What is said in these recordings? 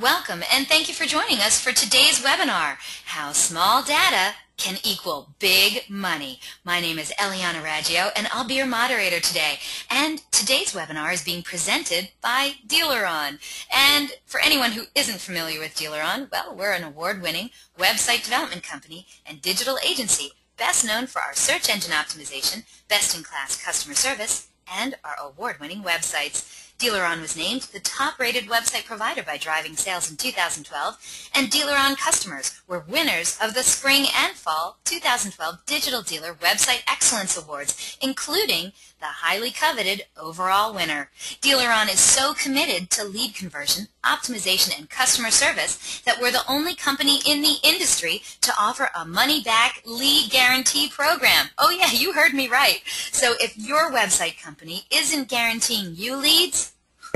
Welcome and thank you for joining us for today's webinar, How Small Data Can Equal Big Money. My name is Eliana Raggio and I'll be your moderator today. And today's webinar is being presented by DEALERUN. And for anyone who isn't familiar with DEALERUN, well, we're an award-winning website development company and digital agency, best known for our search engine optimization, best-in-class customer service, and our award-winning websites. DEALERUN was named the top-rated website provider by Driving Sales in 2012, and DEALERUN customers were winners of the Spring and Fall 2012 Digital Dealer Website Excellence Awards, including the highly coveted overall winner. DEALERUN is so committed to lead conversion, optimization, and customer service that we're the only company in the industry to offer a money-back lead guarantee program. Oh yeah, you heard me right. So if your website company isn't guaranteeing you leads,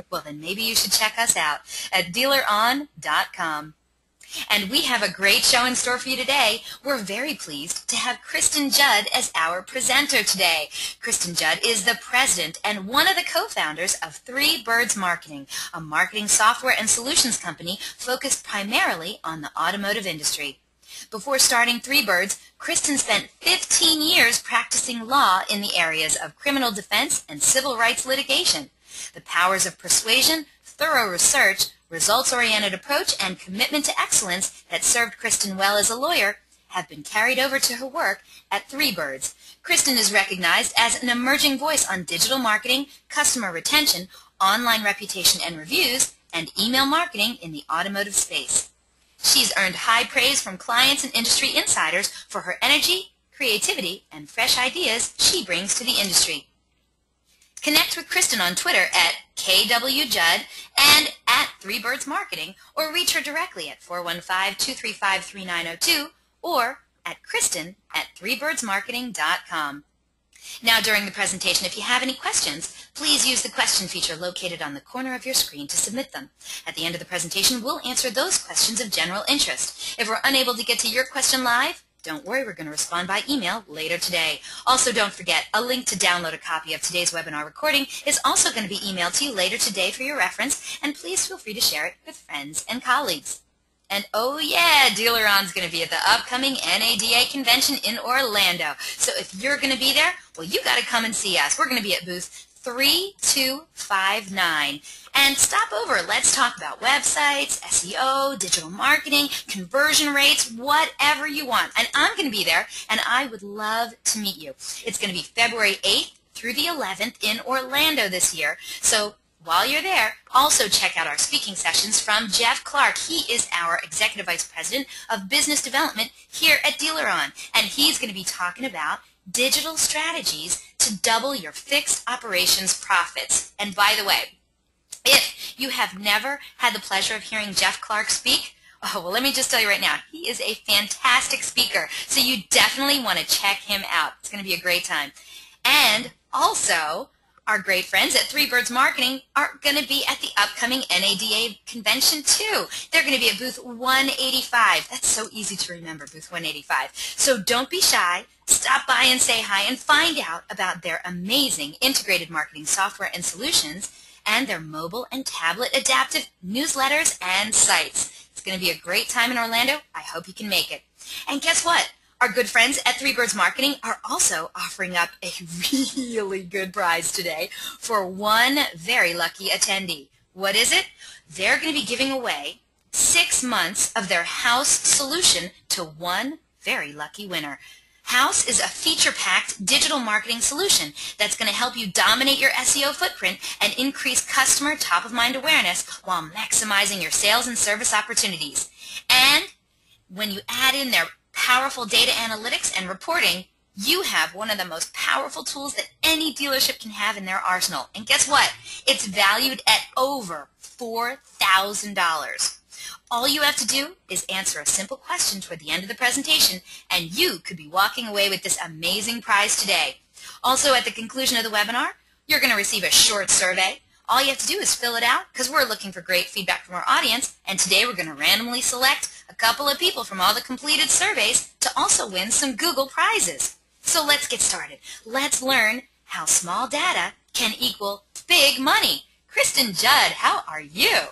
well then maybe you should check us out at DEALERUN.com. And we have a great show in store for you today. We're very pleased to have Kristen Judd as our presenter today. Kristen Judd is the president and one of the co-founders of Three Birds Marketing, a marketing software and solutions company focused primarily on the automotive industry. Before starting Three Birds, Kristen spent 15 years practicing law in the areas of criminal defense and civil rights litigation. The powers of persuasion, thorough research, results-oriented approach, and commitment to excellence that served Kristen well as a lawyer have been carried over to her work at Three Birds. Kristen is recognized as an emerging voice on digital marketing, customer retention, online reputation and reviews, and email marketing in the automotive space. She's earned high praise from clients and industry insiders for her energy, creativity, and fresh ideas she brings to the industry. Connect with Kristen on Twitter at KWJudd and at Three Birds Marketing, or reach her directly at 415-235-3902 or at Kristen@threebirdsmarketing.com. Now during the presentation, if you have any questions, please use the question feature located on the corner of your screen to submit them. At the end of the presentation, we'll answer those questions of general interest. If we're unable to get to your question live, don't worry, we're going to respond by email later today. Also, don't forget, a link to download a copy of today's webinar recording is also going to be emailed to you later today for your reference, and please feel free to share it with friends and colleagues. And oh yeah, DEALERUN's going to be at the upcoming NADA convention in Orlando. So if you're going to be there, well, you got to come and see us. We're going to be at booth 3259. And stop over. Let's talk about websites, SEO, digital marketing, conversion rates, whatever you want. And I'm going to be there, and I would love to meet you. It's going to be February 8th through the 11th in Orlando this year. So while you're there, also check out our speaking sessions from Jeff Clark. He is our Executive Vice President of Business Development here at DEALERUN, and he's going to be talking about digital strategies to double your fixed operations profits. And by the way, if you have never had the pleasure of hearing Jeff Clark speak, oh, well, let me just tell you right now, he is a fantastic speaker, so you definitely want to check him out. It's going to be a great time. And also, our great friends at Three Birds Marketing are going to be at the upcoming NADA convention too. They're going to be at booth 185. That's so easy to remember, booth 185. So don't be shy. Stop by and say hi and find out about their amazing integrated marketing software and solutions and their mobile and tablet adaptive newsletters and sites. It's going to be a great time in Orlando. I hope you can make it. And guess what? Our good friends at Three Birds Marketing are also offering up a really good prize today for one very lucky attendee. What is it? They're going to be giving away 6 months of their House solution to one very lucky winner. House is a feature-packed digital marketing solution that's going to help you dominate your SEO footprint and increase customer top-of-mind awareness while maximizing your sales and service opportunities. And when you add in their powerful data analytics and reporting, you have one of the most powerful tools that any dealership can have in their arsenal. And guess what? It's valued at over $4,000. All you have to do is answer a simple question toward the end of the presentation, and you could be walking away with this amazing prize today. Also, at the conclusion of the webinar, you're going to receive a short survey. All you have to do is fill it out because we're looking for great feedback from our audience, and today we're going to randomly select a couple of people from all the completed surveys to also win some Google prizes. So let's get started. Let's learn how small data can equal big money. Kristen Judd, how are you?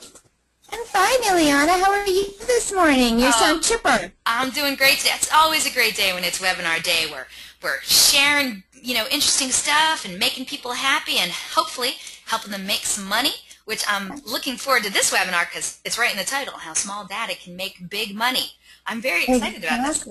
I'm fine, Ileana. How are you this morning? You sound chipper. I'm doing great today. It's always a great day when it's webinar day. We're sharing, interesting stuff and making people happy and hopefully helping them make some money, which I'm looking forward to this webinar because it's right in the title, How Small Data Can Make Big Money. I'm very excited about this.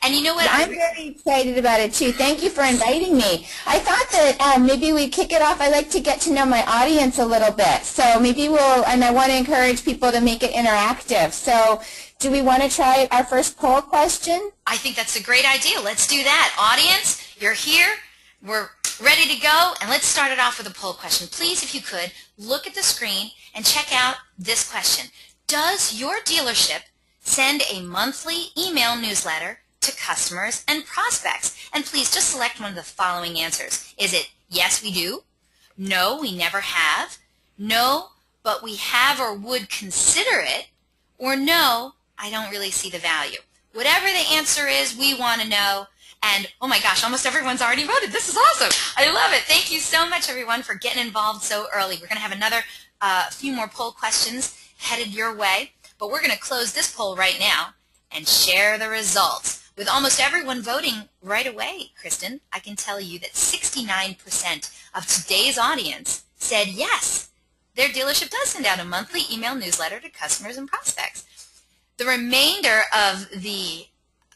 And you know what? I'm very excited about it, too. Thank you for inviting me. I thought that maybe we'd kick it off. I like to get to know my audience a little bit. So maybe and I want to encourage people to make it interactive. So do we want to try our first poll question? I think that's a great idea. Let's do that. Audience, you're here. We're ready to go. And let's start it off with a poll question. Please, if you could, look at the screen and check out this question. Does your dealership send a monthly email newsletter to customers and prospects? And please just select one of the following answers. Is it yes, we do? No, we never have? No, but we have or would consider it? Or no, I don't really see the value. Whatever the answer is, we want to know. And oh my gosh, almost everyone's already voted. This is awesome. I love it. Thank you so much, everyone, for getting involved so early. We're going to have another few more poll questions headed your way. But we're going to close this poll right now and share the results. With almost everyone voting right away, Kristen, I can tell you that 69% of today's audience said yes, their dealership does send out a monthly email newsletter to customers and prospects. The remainder of the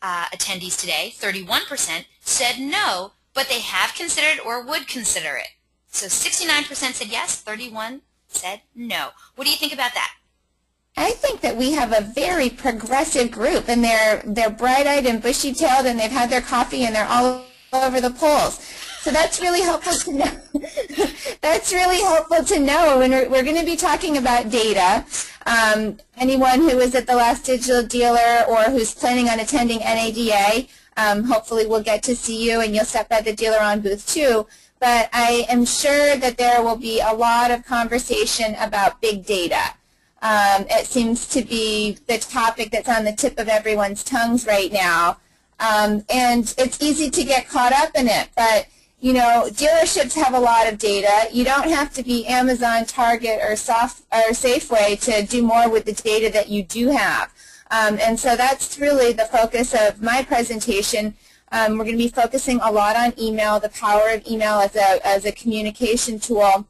attendees today, 31%, said no, but they have considered or would consider it. So 69% said yes, 31% said no. What do you think about that? I think that we have a very progressive group, and they're bright-eyed and bushy-tailed, and they've had their coffee, and they're all over the polls. So that's really helpful to know. That's really helpful to know. And we're going to be talking about data. Anyone who was at the last digital dealer or who's planning on attending NADA, hopefully we'll get to see you, and you'll stop by the DEALERUN booth too. But I am sure that there will be a lot of conversation about big data. It seems to be the topic that's on the tip of everyone's tongues right now. And it's easy to get caught up in it. But, dealerships have a lot of data. You don't have to be Amazon, Target, or Safeway to do more with the data that you do have. And so that's really the focus of my presentation. We're going to be focusing a lot on email, the power of email as a communication tool.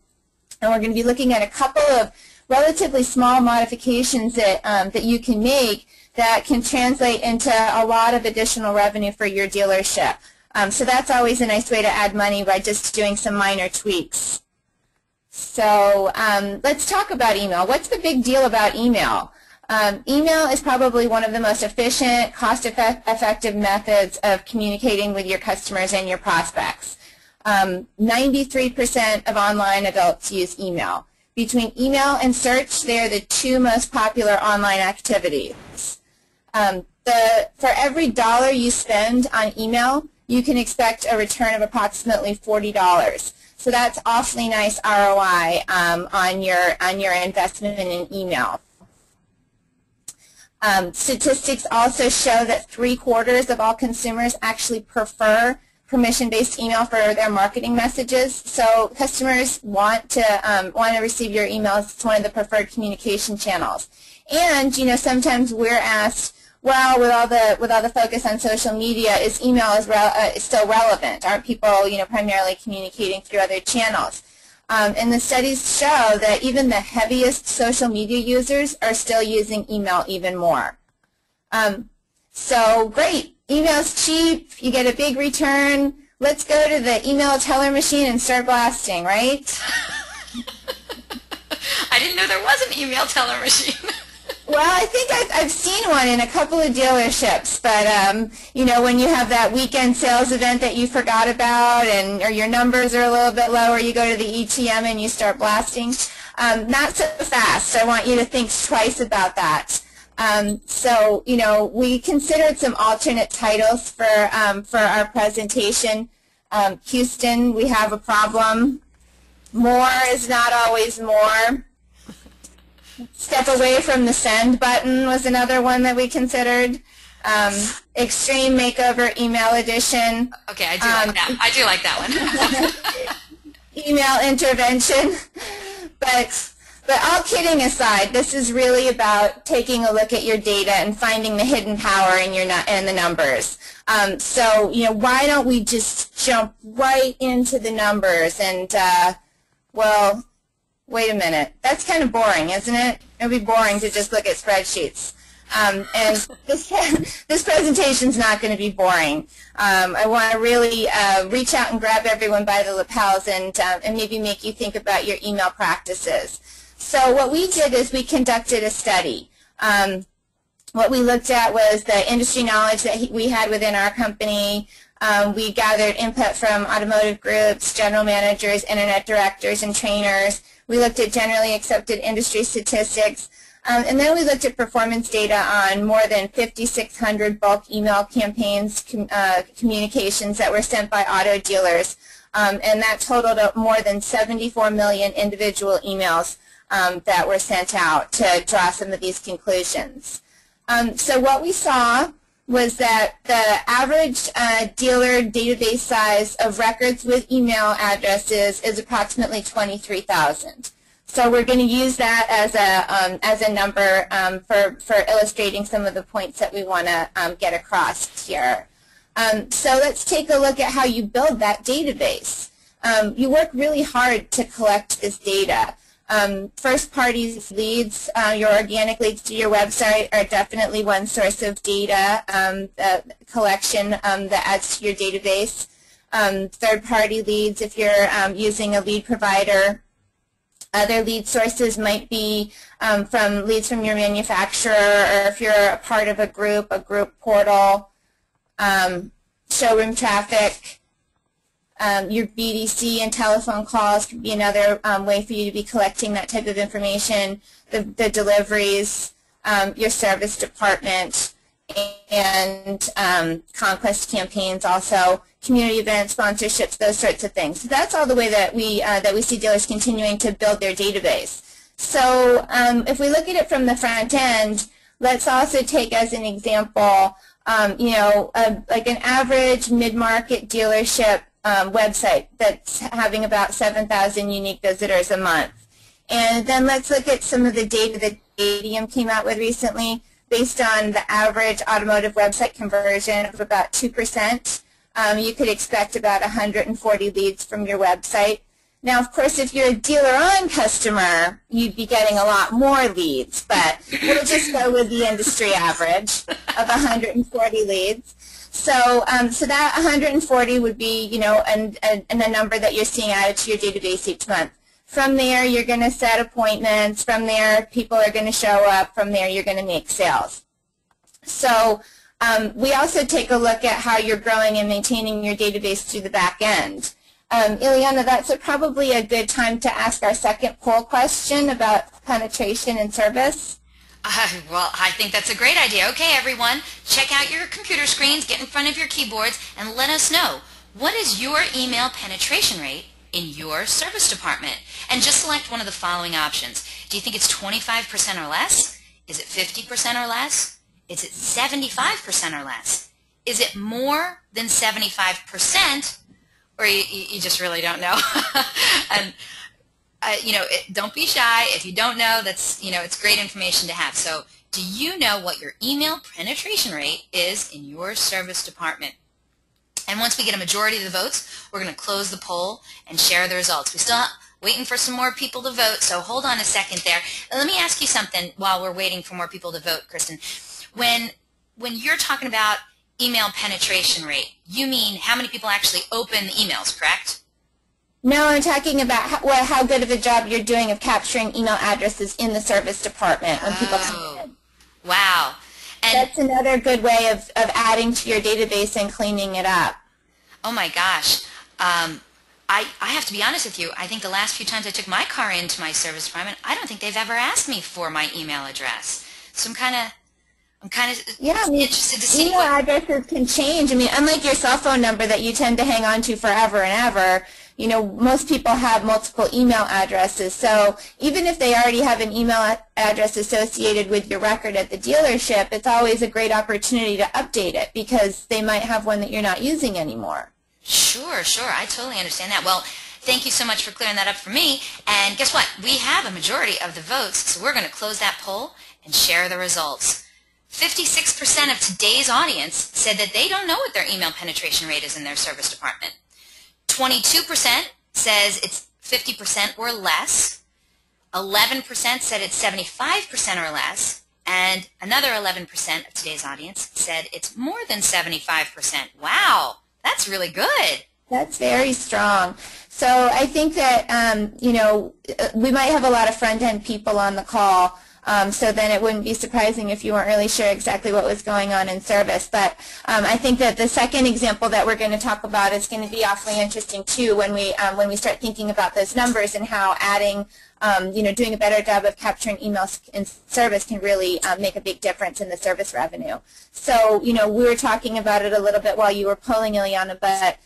And we're going to be looking at a couple of relatively small modifications that you can make that can translate into a lot of additional revenue for your dealership. So that's always a nice way to add money by just doing some minor tweaks. So let's talk about email. What's the big deal about email? Email is probably one of the most efficient, cost-effective methods of communicating with your customers and your prospects. 93% of online adults use email. Between email and search, they are the two most popular online activities. For every $1 you spend on email, you can expect a return of approximately $40. So that's awfully nice ROI on your investment in email. Statistics also show that 3/4 of all consumers actually prefer permission-based email for their marketing messages. So customers want to receive your emails. It's one of the preferred communication channels. And sometimes we're asked, well, with all the focus on social media, is email still relevant? Aren't people primarily communicating through other channels? And the studies show that even the heaviest social media users are still using email even more. So great. Email's cheap. You get a big return. Let's go to the email teller machine and start blasting, right? I didn't know there was an email teller machine. Well, I think I've seen one in a couple of dealerships, but when you have that weekend sales event that you forgot about, or your numbers are a little bit lower, you go to the ATM and you start blasting. Not so fast. I want you to think twice about that. So we considered some alternate titles for our presentation. Houston, we have a problem. More is not always more. Step away from the send button was another one that we considered. Extreme Makeover Email Edition. Okay, I do like that one. Email intervention. But But all kidding aside, this is really about taking a look at your data and finding the hidden power in the numbers. So, why don't we just jump right into the numbers? And, well, wait a minute. That's kind of boring, isn't it? It would be boring to just look at spreadsheets. And this presentation's not going to be boring. I want to really reach out and grab everyone by the lapels and maybe make you think about your email practices. So what we did is we conducted a study. What we looked at was the industry knowledge that we had within our company. We gathered input from automotive groups, general managers, internet directors, and trainers. We looked at generally accepted industry statistics. And then we looked at performance data on more than 5,600 bulk email campaigns, communications that were sent by auto dealers. And that totaled up more than 74 million individual emails that were sent out to draw some of these conclusions. So what we saw was that the average dealer database size of records with email addresses is approximately 23,000. So we're going to use that as a number for illustrating some of the points that we want to get across here. So let's take a look at how you build that database. You work really hard to collect this data. First-party leads, your organic leads to your website are definitely one source of data collection that adds to your database. Third-party leads, if you're using a lead provider. Other lead sources might be from leads from your manufacturer, or if you're a part of a group portal, showroom traffic. Your BDC and telephone calls could be another way for you to be collecting that type of information. The deliveries, your service department, and conquest campaigns also, community events, sponsorships, those sorts of things. So that's all the way that we see dealers continuing to build their database. So if we look at it from the front end, let's also take as an example, like an average mid-market dealership website that's having about 7,000 unique visitors a month. And then let's look at some of the data that Stadium came out with recently based on the average automotive website conversion of about 2%. You could expect about 140 leads from your website. Now, of course, if you're a DEALERUN customer, you'd be getting a lot more leads, but we'll just go with the industry average of 140 leads. So, so that 140 would be, and a number that you're seeing added to your database each month. From there, you're going to set appointments. From there, people are going to show up. From there, you're going to make sales. So we also take a look at how you're growing and maintaining your database through the back end. Ileana, that's probably a good time to ask our second poll question about penetration and service. Well, I think that's a great idea. Okay, everyone, check out your computer screens, get in front of your keyboards, and let us know, what is your email penetration rate in your service department? And just select one of the following options. Do you think it's 25% or less? Is it 50% or less? Is it 75% or less? Is it more than 75%? Or you just really don't know? And don't be shy. If you don't know, that's, it's great information to have. So do you know what your email penetration rate is in your service department? And once we get a majority of the votes, we're going to close the poll and share the results. We're still waiting for some more people to vote, so hold on a second there. Let me ask you something while we're waiting for more people to vote, Kristen. When you're talking about email penetration rate, you mean how many people actually open the emails, correct? No, I'm talking about how good of a job you're doing of capturing email addresses in the service department when people come in. Wow. And that's another good way of adding to your database and cleaning it up. Oh my gosh. I have to be honest with you. I think the last few times I took my car into my service department, I don't think they've ever asked me for my email address. So I'm kind of interested to see. Email addresses can change. I mean, unlike your cell phone number that you tend to hang on to forever and ever, most people have multiple email addresses. So even if they already have an email address associated with your record at the dealership, it's always a great opportunity to update it because they might have one that you're not using anymore. Sure. I totally understand that. Well, Thank you so much for clearing that up for me. And guess what? We have a majority of the votes, so we're going to close that poll and share the results. 56% of today's audience said that they don't know what their email penetration rate is in their service department. 22% says it's 50% or less. 11% said it's 75% or less. And another 11% of today's audience said it's more than 75%. Wow, that's really good. That's very strong. So I think that, we might have a lot of front-end people on the call, so then it wouldn't be surprising if you weren't really sure exactly what was going on in service. But I think that the second example that we're going to talk about is going to be awfully interesting too when we start thinking about those numbers and how adding, doing a better job of capturing emails in service can really make a big difference in the service revenue. So, we were talking about it a little bit while you were polling, Ileana, but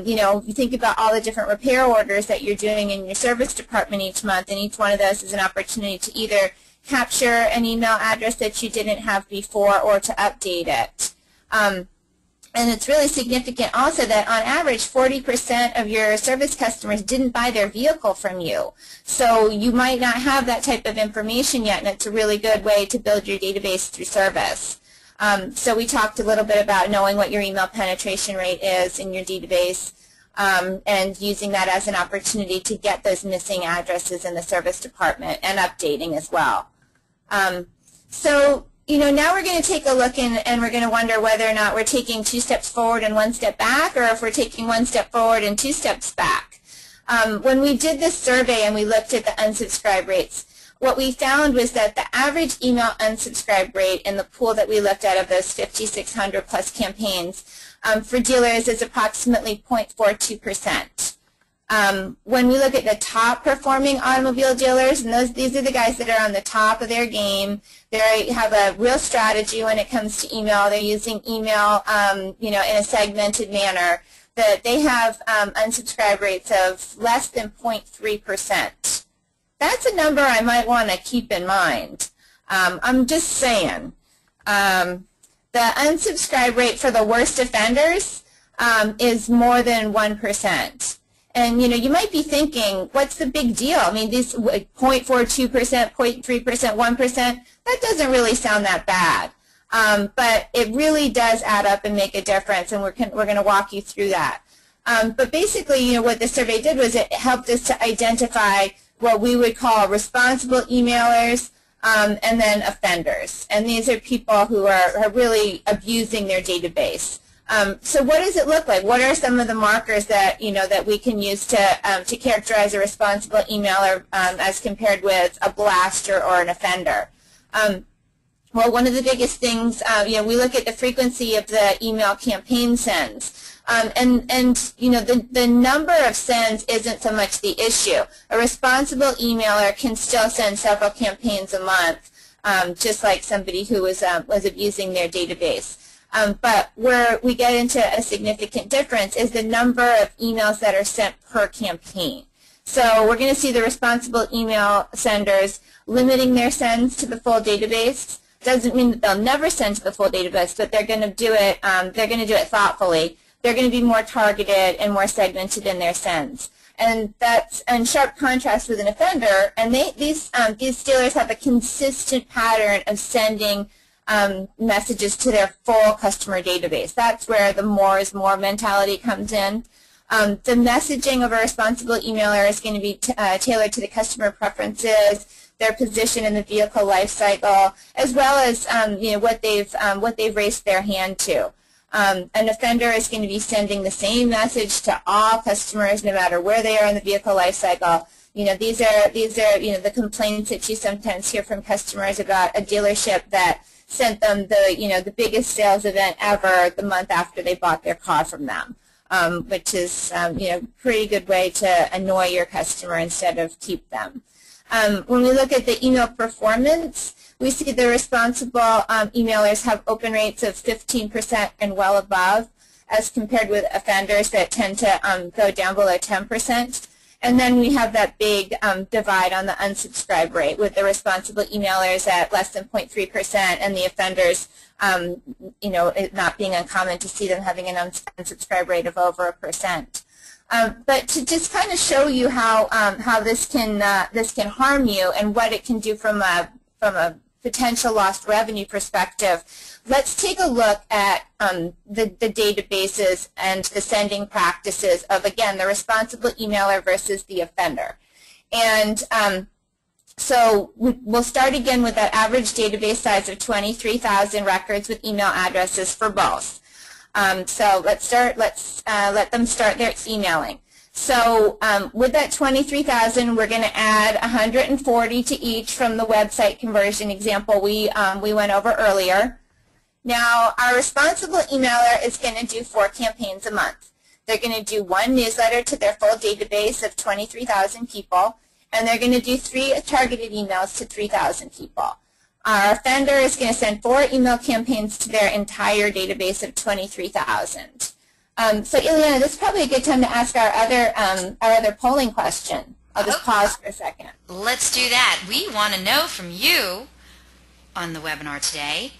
you think about all the different repair orders that you're doing in your service department each month, and each one of those is an opportunity to either capture an email address that you didn't have before or to update it. And it's really significant also that on average 40% of your service customers didn't buy their vehicle from you. So you might not have that type of information yet, and it's a really good way to build your database through service. So we talked a little bit about knowing what your email penetration rate is in your database and using that as an opportunity to get those missing addresses in the service department and updating as well. Now we're going to take a look and we're going to wonder whether or not we're taking 2 steps forward and 1 step back, or if we're taking 1 step forward and 2 steps back. When we did this survey and we looked at the unsubscribe rates, what we found was that the average email unsubscribe rate in the pool that we looked at of those 5,600 plus campaigns for dealers is approximately 0.42%. When we look at the top performing automobile dealers, and these are the guys that are on the top of their game, they have a real strategy when it comes to email. They're using email, in a segmented manner. That they have unsubscribe rates of less than 0.3%. That's a number I might want to keep in mind. I'm just saying. The unsubscribe rate for the worst offenders is more than 1%. And, you might be thinking, what's the big deal? I mean, these 0.42%, 0.3%, 1%, that doesn't really sound that bad. But it really does add up and make a difference, and we're going to walk you through that. But basically, what the survey did was it helped us to identify what we would call responsible emailers and then offenders. And these are people who are really abusing their database. So what does it look like? What are some of the markers that that we can use to characterize a responsible emailer as compared with a blaster or an offender? Well, one of the biggest things, we look at the frequency of the email campaign sends. The number of sends isn't so much the issue. A responsible emailer can still send several campaigns a month, just like somebody who was abusing their database. But where we get into a significant difference is the number of emails that are sent per campaign. So we're going to see the responsible email senders limiting their sends to the full database. Doesn't mean that they'll never send to the full database, but they're going to do it. They're going to do it thoughtfully. They're going to be more targeted and more segmented in their sends. And that's in sharp contrast with an offender. And these dealers have a consistent pattern of sending messages to their full customer database. That's where the more is more mentality comes in. The messaging of a responsible emailer is going to be tailored to the customer preferences, their position in the vehicle life cycle, as well as what they've raised their hand to. An offender is going to be sending the same message to all customers, no matter where they are in the vehicle life cycle. These are the complaints that you sometimes hear from customers about a dealership that sent them the biggest sales event ever the month after they bought their car from them, which is a pretty good way to annoy your customer instead of keep them. When we look at the email performance, we see the responsible emailers have open rates of 15% and well above, as compared with offenders that tend to go down below 10%. And then we have that big divide on the unsubscribe rate, with the responsible emailers at less than 0.3% and the offenders, it not being uncommon to see them having an unsubscribe rate of over 1%. But to just kind of show you how this can harm you and what it can do from a potential lost revenue perspective, let's take a look at the databases and the sending practices of, again, the responsible emailer versus the offender. And so we'll start again with that average database size of 23,000 records with email addresses for both. So let them start their emailing. So with that 23,000, we're going to add 140 to each from the website conversion example we went over earlier. Now, our responsible emailer is going to do 4 campaigns a month. They're going to do 1 newsletter to their full database of 23,000 people, and they're going to do 3 targeted emails to 3,000 people. Our offender is going to send 4 email campaigns to their entire database of 23,000. So, Ileana, this is probably a good time to ask our other polling question. I'll just pause for a second. Let's do that. We want to know from you on the webinar today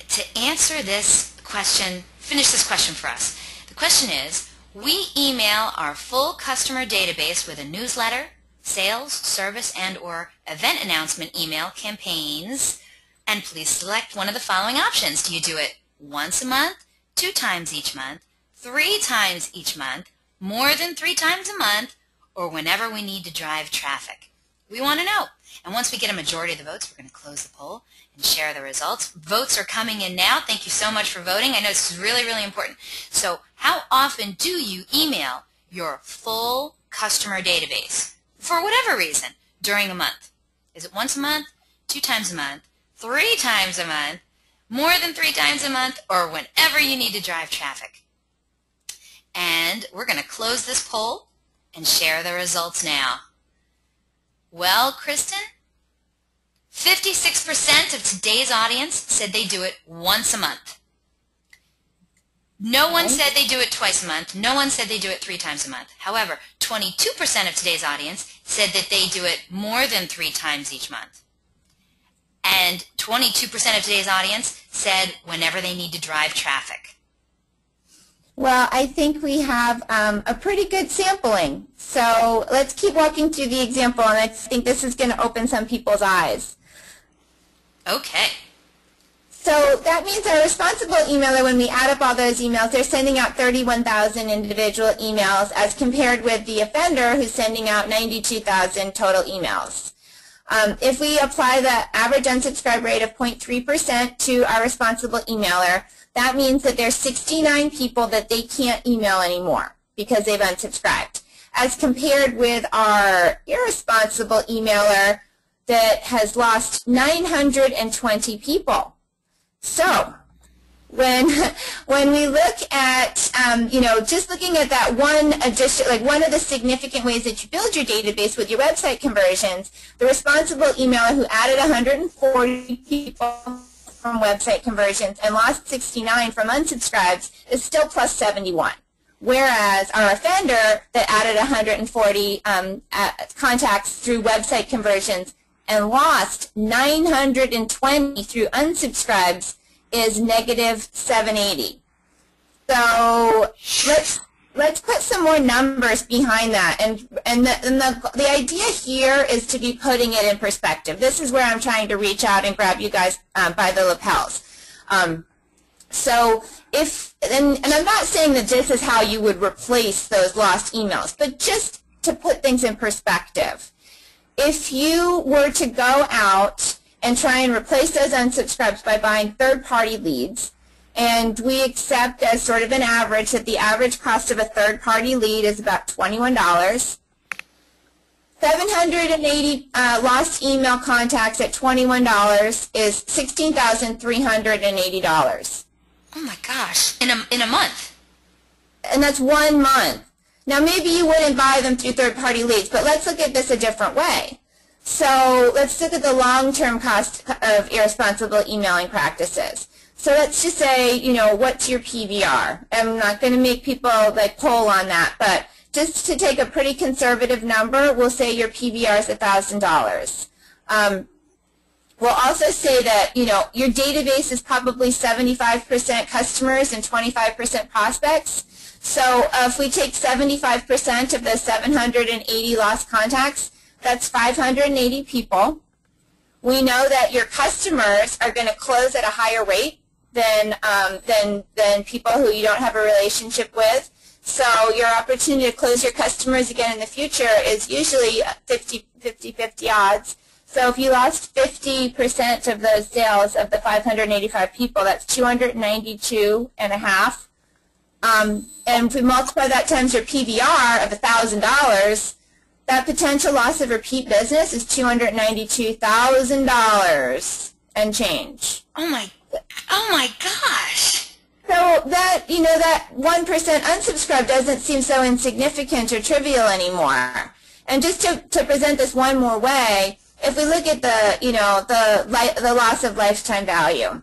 to answer this question, finish this question for us. The question is, we email our full customer database with a newsletter, sales, service, and or event announcement email campaigns, and please select one of the following options. Do you do it once a month, 2 times each month, 3 times each month, more than 3 times a month, or whenever we need to drive traffic? We want to know. And once we get a majority of the votes, we're going to close the poll and share the results. Votes are coming in now. Thank you so much for voting. I know this is really, really important. So how often do you email your full customer database for whatever reason during a month? Is it once a month, 2 times a month, 3 times a month, more than 3 times a month, or whenever you need to drive traffic? And we're going to close this poll and share the results now. Well, Kristen, 56% of today's audience said they do it once a month. No one said they do it twice a month. No one said they do it 3 times a month. However, 22% of today's audience said that they do it more than 3 times each month. And 22% of today's audience said whenever they need to drive traffic. Well, I think we have a pretty good sampling. So let's keep walking through the example, and I think this is going to open some people's eyes. Okay. So that means our responsible emailer, when we add up all those emails, they're sending out 31,000 individual emails as compared with the offender who's sending out 92,000 total emails. If we apply the average unsubscribe rate of 0.3% to our responsible emailer, that means that there's 69 people that they can't email anymore because they've unsubscribed, as compared with our irresponsible emailer that has lost 920 people. So when we look at, just looking at that one addition, like one of the significant ways that you build your database with your website conversions, the responsible emailer who added 140 people from website conversions and lost 69 from unsubscribes is still plus 71. Whereas our offender that added 140 contacts through website conversions and lost 920 through unsubscribes is negative 780. So let's put some more numbers behind that. And the idea here is to be putting it in perspective. This is where I'm trying to reach out and grab you guys by the lapels. So and I'm not saying that this is how you would replace those lost emails, but just to put things in perspective. If you were to go out and try and replace those unsubscribes by buying third-party leads, and we accept as sort of an average that the average cost of a third-party lead is about $21. 780 lost email contacts at $21 is $16,380. Oh my gosh, in a month. And that's 1 month. Now maybe you wouldn't buy them through third-party leads, but let's look at this a different way. So let's look at the long-term cost of irresponsible emailing practices. So let's just say, what's your PVR? I'm not going to make people poll on that, but just to take a pretty conservative number, we'll say your PVR is $1,000. We'll also say that, your database is probably 75% customers and 25% prospects. So if we take 75% of those 780 lost contacts, that's 580 people. We know that your customers are going to close at a higher rate than people who you don't have a relationship with. So your opportunity to close your customers again in the future is usually 50-50 odds. So if you lost 50% of those sales of the 585 people, that's 292 and a half. And if we multiply that times your PVR of $1,000, that potential loss of repeat business is $292,000 and change. Oh my gosh. So that, that 1% unsubscribe doesn't seem so insignificant or trivial anymore. And just to present this one more way, if we look at the loss of lifetime value,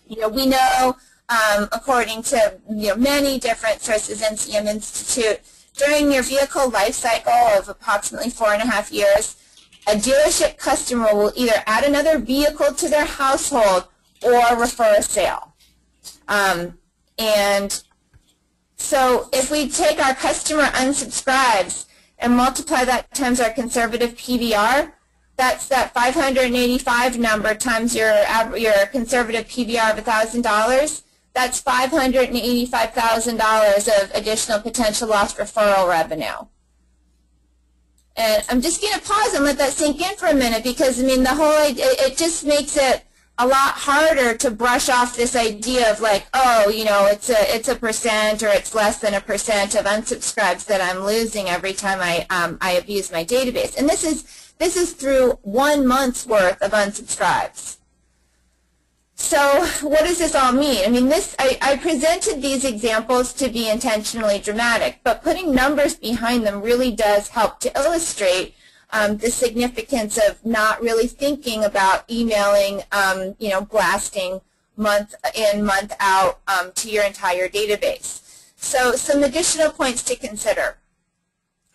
we know according to many different sources, NCM Institute, during your vehicle life cycle of approximately 4.5 years, a dealership customer will either add another vehicle to their household or refer a sale. And so if we take our customer unsubscribes and multiply that times our conservative PVR, that's that 585 number times your conservative PVR of $1,000. That's $585,000 of additional potential lost referral revenue. And I'm just going to pause and let that sink in for a minute because, it just makes it a lot harder to brush off this idea of like, oh, it's a percent or it's less than a percent of unsubscribes that I'm losing every time I abuse my database. And this is through 1 month's worth of unsubscribes. So what does this all mean? I presented these examples to be intentionally dramatic, but putting numbers behind them really does help to illustrate the significance of not really thinking about emailing, blasting month in, month out to your entire database. So some additional points to consider.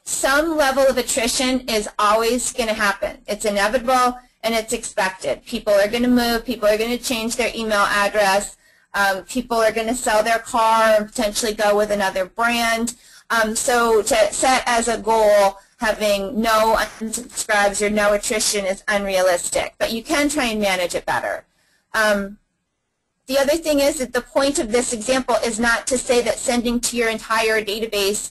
Some level of attrition is always going to happen. It's inevitable. And it's expected. People are going to move. People are going to change their email address. People are going to sell their car and potentially go with another brand. So to set as a goal having no unsubscribes or no attrition is unrealistic. But you can try and manage it better. The other thing is that the point of this example is not to say that sending to your entire database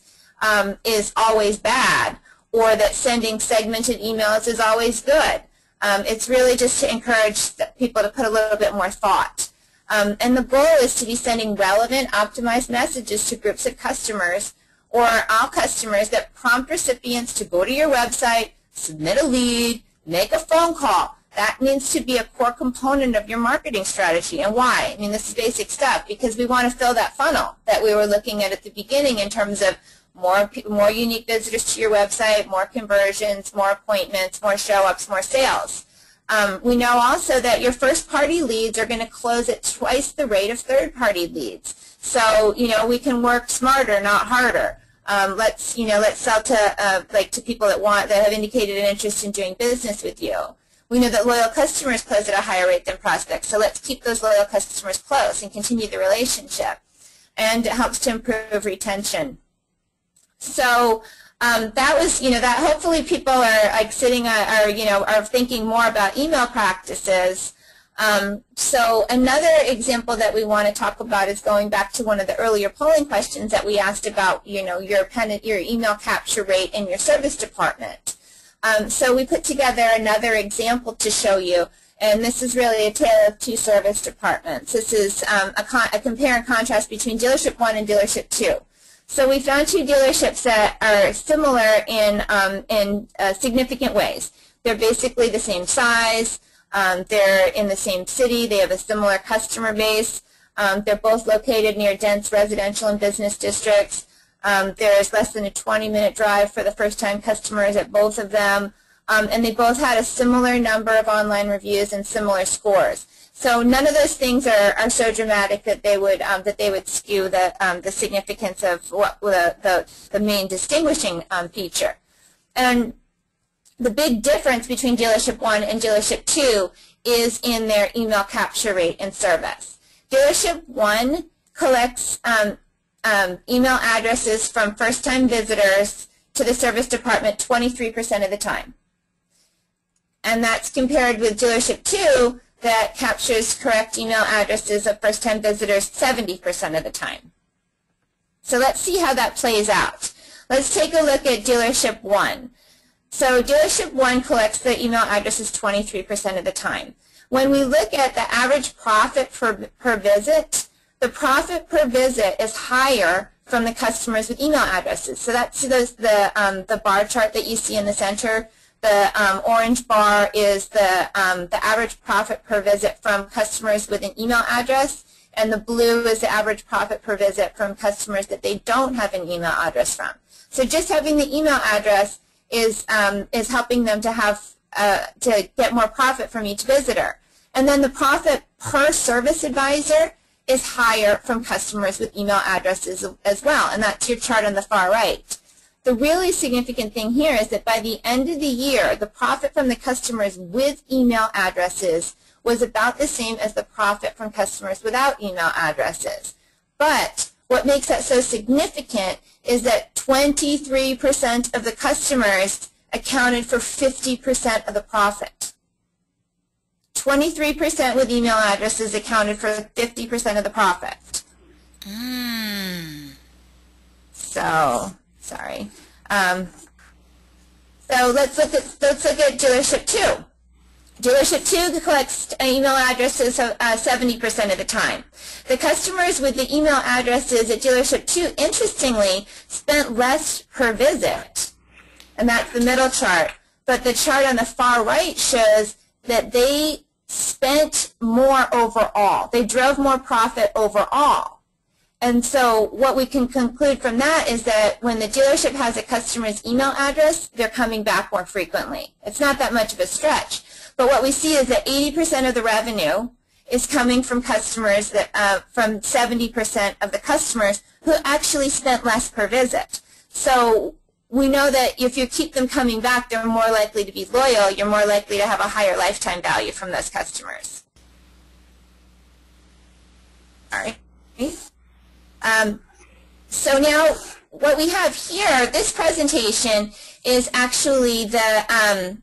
is always bad or that sending segmented emails is always good. It's really just to encourage people to put a little bit more thought. And the goal is to be sending relevant, optimized messages to groups of customers or all customers that prompt recipients to go to your website, submit a lead, make a phone call. That needs to be a core component of your marketing strategy. And why? This is basic stuff because we want to fill that funnel that we were looking at the beginning in terms of more unique visitors to your website, more conversions, more appointments, more show-ups, more sales. We know also that your first-party leads are going to close at twice the rate of third-party leads. So, we can work smarter, not harder. Let's sell to people that have indicated an interest in doing business with you. We know that loyal customers close at a higher rate than prospects. So let's keep those loyal customers close and continue the relationship. And it helps to improve retention. So that was, that hopefully people are like are thinking more about email practices. So another example that we want to talk about is going back to one of the earlier polling questions that we asked about, your email capture rate in your service department. So we put together another example to show you, and this is really a tale of two service departments. This is a compare and contrast between dealership 1 and dealership 2. So we found two dealerships that are similar in significant ways. They're basically the same size. They're in the same city. They have a similar customer base. They're both located near dense residential and business districts. There's less than a 20-minute drive for the first-time customers at both of them. And they both had a similar number of online reviews and similar scores. So none of those things are so dramatic that they would skew the significance of what the main distinguishing feature. And the big difference between dealership 1 and dealership 2 is in their email capture rate and service. Dealership 1 collects email addresses from first-time visitors to the service department 23% of the time. And that's compared with dealership 2 that captures correct email addresses of first-time visitors 70% of the time. So let's see how that plays out. Let's take a look at dealership 1. So dealership 1 collects the email addresses 23% of the time. When we look at the average profit per visit, the profit per visit is higher from the customers with email addresses. So that's the bar chart that you see in the center. The orange bar is the average profit per visit from customers with an email address, and the blue is the average profit per visit from customers that they don't have an email address from. So just having the email address is helping them to have to get more profit from each visitor. And then the profit per service advisor is higher from customers with email addresses as well, and that's your chart on the far right. The really significant thing here is that by the end of the year, the profit from the customers with email addresses was about the same as the profit from customers without email addresses. But what makes that so significant is that 23% of the customers accounted for 50% of the profit. 23% with email addresses accounted for 50% of the profit. So, sorry. So let's look at dealership 2. Dealership 2 collects email addresses 70% of the time. The customers with the email addresses at dealership 2, interestingly, spent less per visit, and that's the middle chart. But the chart on the far right shows that they spent more overall. They drove more profit overall. And so what we can conclude from that is that when the dealership has a customer's email address, they're coming back more frequently. It's not that much of a stretch. But what we see is that 80% of the revenue is coming from customers that, from 70% of the customers who actually spent less per visit. So we know that if you keep them coming back, they're more likely to be loyal. You're more likely to have a higher lifetime value from those customers. All right. So now what we have here, this presentation is actually the,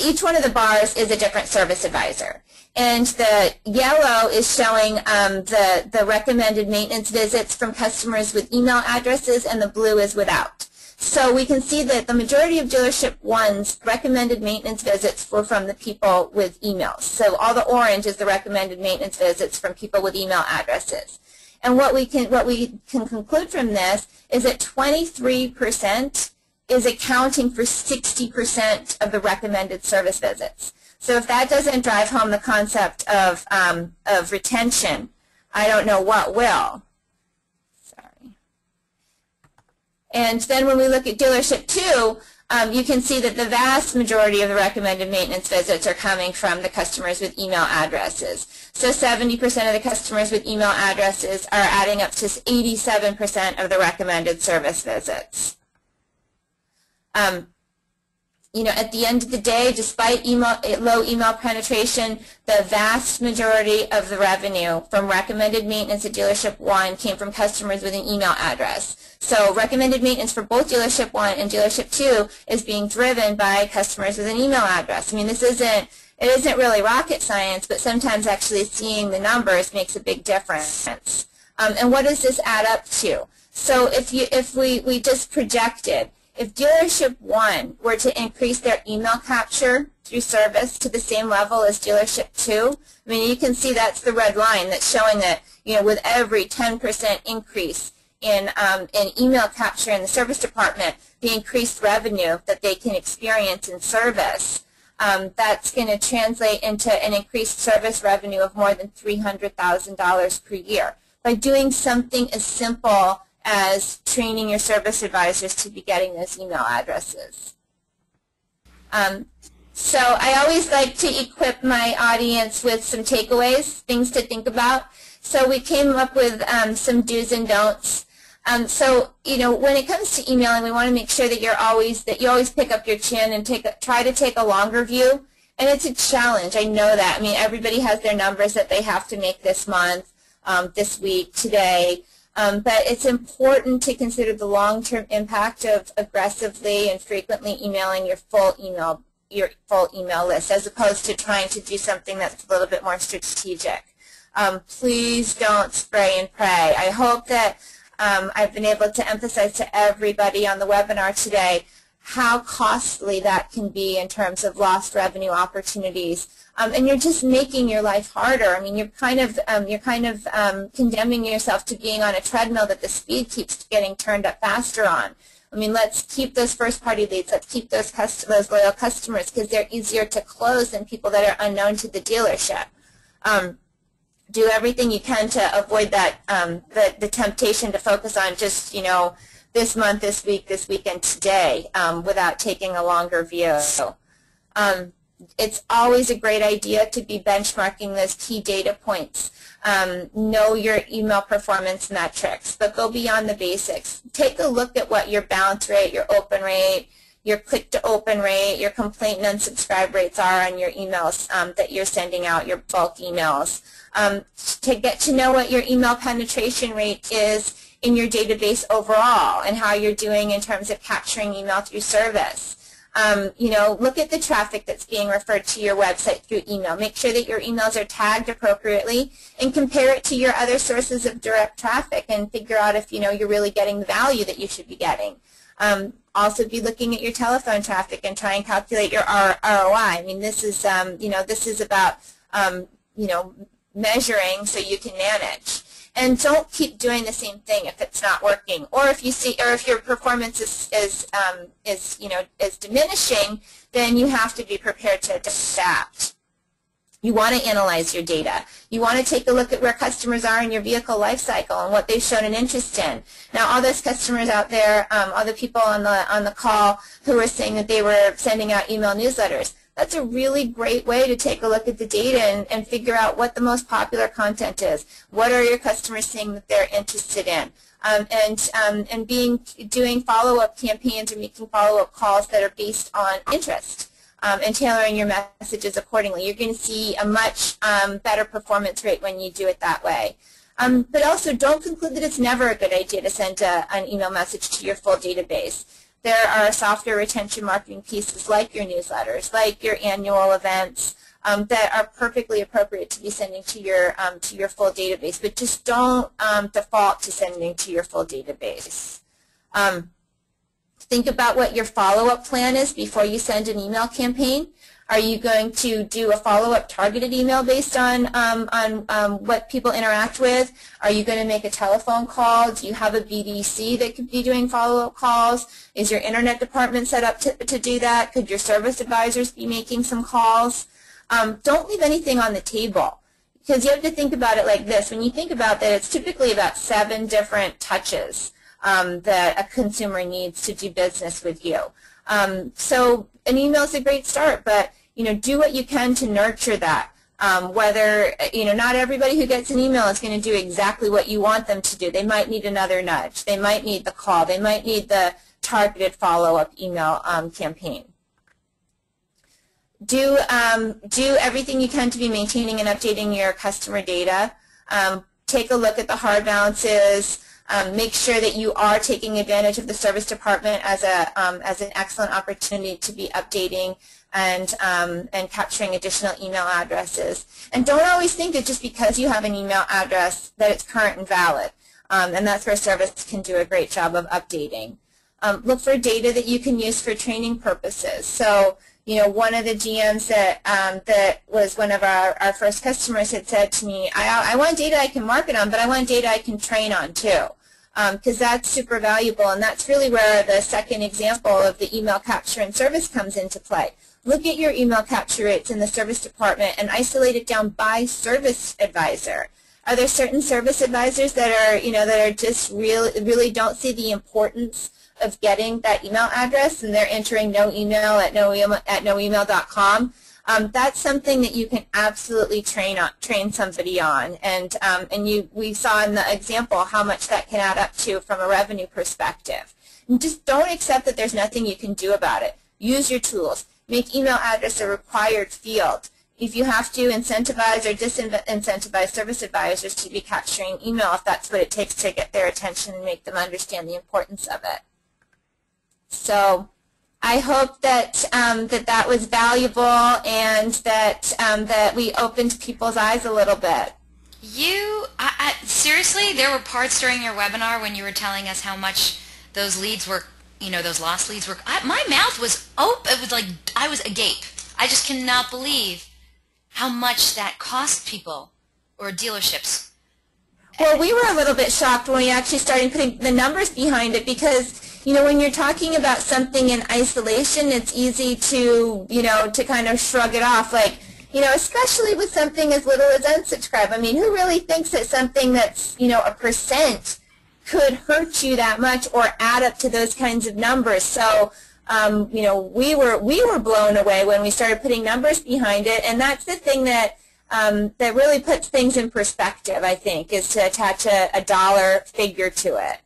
each one of the bars is a different service advisor. And the yellow is showing the recommended maintenance visits from customers with email addresses, and the blue is without. So we can see that the majority of dealership 1's recommended maintenance visits were from the people with emails. So all the orange is the recommended maintenance visits from people with email addresses. And what we can conclude from this is that 23% is accounting for 60% of the recommended service visits. So if that doesn't drive home the concept of retention, I don't know what will. Sorry. And then when we look at dealership 2, you can see that the vast majority of the recommended maintenance visits are coming from the customers with email addresses. So 70% of the customers with email addresses are adding up to 87% of the recommended service visits. You know, at the end of the day, despite low email penetration, the vast majority of the revenue from recommended maintenance at dealership 1 came from customers with an email address. So recommended maintenance for both dealership 1 and dealership 2 is being driven by customers with an email address. I mean, it isn't really rocket science, but sometimes actually seeing the numbers makes a big difference. And what does this add up to? So if we just projected, if dealership 1 were to increase their email capture through service to the same level as dealership 2, I mean, you can see that's the red line that's showing that, you know, with every 10% increase in email capture in the service department, the increased revenue that they can experience in service, that's going to translate into an increased service revenue of more than $300,000 per year by doing something as simple as training your service advisors to be getting those email addresses. So I always like to equip my audience with some takeaways, things to think about. So we came up with some do's and don'ts. So, you know, when it comes to emailing, we want to make sure that you always pick up your chin and try to take a longer view. And it's a challenge. I know that. I mean, everybody has their numbers that they have to make this month, this week, today. But it's important to consider the long-term impact of aggressively and frequently emailing your full email list, as opposed to trying to do something that's a little bit more strategic. Please don't spray and pray. I hope that I've been able to emphasize to everybody on the webinar today how costly that can be in terms of lost revenue opportunities. And you're just making your life harder. I mean, you're kind of condemning yourself to being on a treadmill that the speed keeps getting turned up faster on. I mean, let's keep those first-party leads. Let's keep those loyal customers, because they're easier to close than people that are unknown to the dealership. Do everything you can to avoid that the temptation to focus on just, you know, this month, this week, this weekend, today, without taking a longer view. It's always a great idea to be benchmarking those key data points. Know your email performance metrics, but go beyond the basics. Take a look at what your bounce rate, your open rate, your click-to-open rate, your complaint and unsubscribe rates are on your emails that you're sending out, your bulk emails. To get to know what your email penetration rate is in your database overall and how you're doing in terms of capturing email through service. You know, look at the traffic that's being referred to your website through email. Make sure that your emails are tagged appropriately and compare it to your other sources of direct traffic and figure out if, you know, you're really getting the value that you should be getting. Also be looking at your telephone traffic and try and calculate your ROI. I mean, this is, you know, this is about, you know, measuring so you can manage. And don't keep doing the same thing if it's not working, or if you see, or if your performance is diminishing, then you have to be prepared to adapt. You want to analyze your data. You want to take a look at where customers are in your vehicle life cycle and what they've shown an interest in. Now, all those customers out there, all the people on the call who were saying that they were sending out email newsletters, that's a really great way to take a look at the data and figure out what the most popular content is. What are your customers saying that they're interested in? And doing follow-up campaigns or making follow-up calls that are based on interest and tailoring your messages accordingly. You're going to see a much better performance rate when you do it that way. But also don't conclude that it's never a good idea to send an email message to your full database. There are software retention marketing pieces like your newsletters, like your annual events that are perfectly appropriate to be sending to your full database. But just don't default to sending to your full database. Think about what your follow-up plan is before you send an email campaign. Are you going to do a follow-up targeted email based on what people interact with? Are you going to make a telephone call? Do you have a BDC that could be doing follow-up calls? Is your internet department set up to do that? Could your service advisors be making some calls? Don't leave anything on the table, because you have to think about it like this. When you think about that, it's typically about 7 different touches that a consumer needs to do business with you. So an email is a great start, but you know, do what you can to nurture that. Whether, you know, not everybody who gets an email is going to do exactly what you want them to do. They might need another nudge. They might need the call. They might need the targeted follow-up email campaign. Do everything you can to be maintaining and updating your customer data. Take a look at the hard balances. Make sure that you are taking advantage of the service department as an excellent opportunity to be updating and capturing additional email addresses. And don't always think that just because you have an email address that it's current and valid. And that's where service can do a great job of updating. Look for data that you can use for training purposes. So, you know, one of the GMs that was one of our first customers had said to me, I want data I can market on, but I want data I can train on too. Because that's super valuable, and that's really where the second example of the email capture and service comes into play. Look at your email capture rates in the service department and isolate it down by service advisor. Are there certain service advisors that are, you know, that are just really don't see the importance of getting that email address, and they're entering no email at noemail.com? That's something that you can absolutely train somebody on, and we saw in the example how much that can add up to from a revenue perspective. And just don't accept that there's nothing you can do about it. Use your tools. Make email address a required field if you have to incentivize or disincentivize service advisors to be capturing email if that's what it takes to get their attention and make them understand the importance of it. So I hope that that was valuable and that we opened people's eyes a little bit. Seriously, there were parts during your webinar when you were telling us how much those leads were, those lost leads were. My mouth was open. It was like I was agape. I just cannot believe how much that cost people or dealerships. Well, we were a little bit shocked when we actually started putting the numbers behind it because, when you're talking about something in isolation, it's easy to, to kind of shrug it off, like, especially with something as little as unsubscribe. I mean, who really thinks that something that's, a percent could hurt you that much or add up to those kinds of numbers? So, we were blown away when we started putting numbers behind it, and that's the thing that that really puts things in perspective, I think, is to attach a dollar figure to it.